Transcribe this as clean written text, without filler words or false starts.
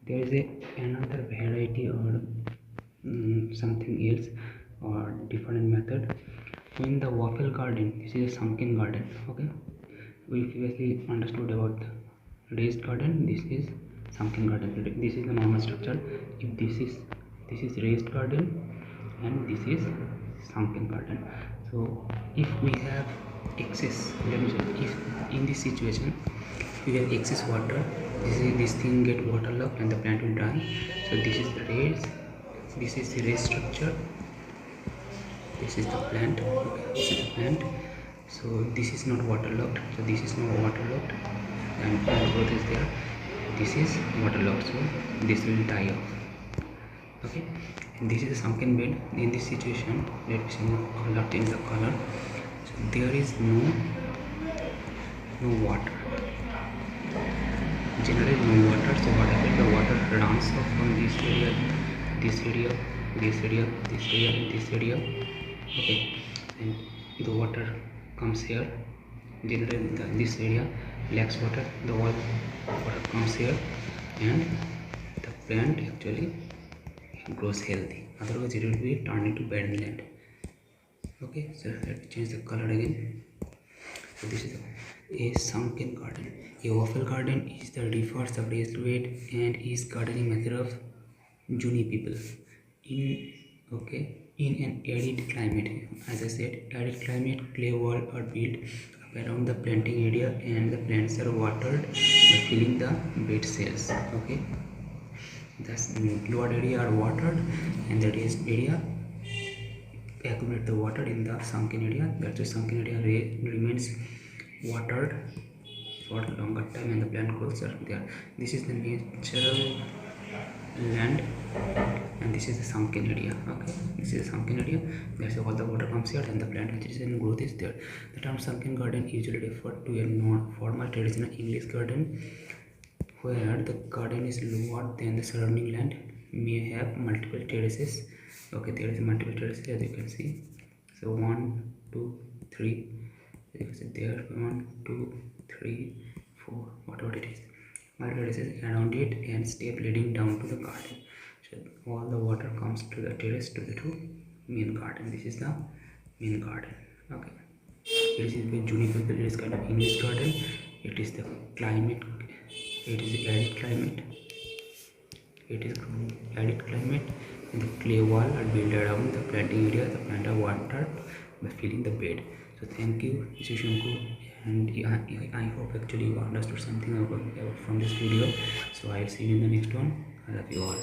there is another variety or something else or different method. So in the waffle garden, this is a sunken garden. Okay, we previously understood about the raised garden. This is sunken garden. This is the normal structure. If this is raised garden and this is sunken garden. So if we have excess, let me say, if in this situation we have excess water, this thing get waterlogged and the plant will die. So this is the raised, this is the raised structure, this is the plant. Okay, this is the plant. So this is not waterlogged, so this is not waterlogged and plant growth is there. This is waterlogged, so this will die off. Okay, and this is a sunken bed. In this situation, let me see the color, change the color. So there is no water, generally no water. So what happens, the water runs off from this area, this area, this area, this area, and this area. Okay, and the water comes here. Generally this area lacks water, the water comes here and the plant actually grows healthy, otherwise it will be turned into barren land. Okay, so let me change the color again. So this is a sunken garden. A waffle garden is the refers the raised bed and is gardening method of Juni people in an arid climate. As I said, arid climate, clay wall are built around the planting area and the plants are watered by filling the bed cells. Okay, thus lower area are watered and the raised area accumulate the water in the sunken area. That's why sunken area remains watered for longer time and the plant growths are there. This is the natural land and this is the sunken area. Okay, this is the sunken area. That's why all the water comes here and the plant which is in growth is there. The term sunken garden usually referred to a non-formal traditional English garden where the garden is lower than the surrounding land, may have multiple terraces. Okay, there is multiple terraces as you can see. So 1, 2, 3. You can see there 1, 2, 3, 4, whatever it is. Multiple terraces around it and step leading down to the garden. So all the water comes to the terrace to the main garden. This is the main garden. Okay. This is the Juni people. It is kind of English garden. It is the climate. It is arid climate. It is arid climate and the clay wall are built around the planting area. The plant are watered by filling the bed. So thank you, this is Sunken, and I hope actually you understood something about from this video. So I'll see you in the next one. I love you all.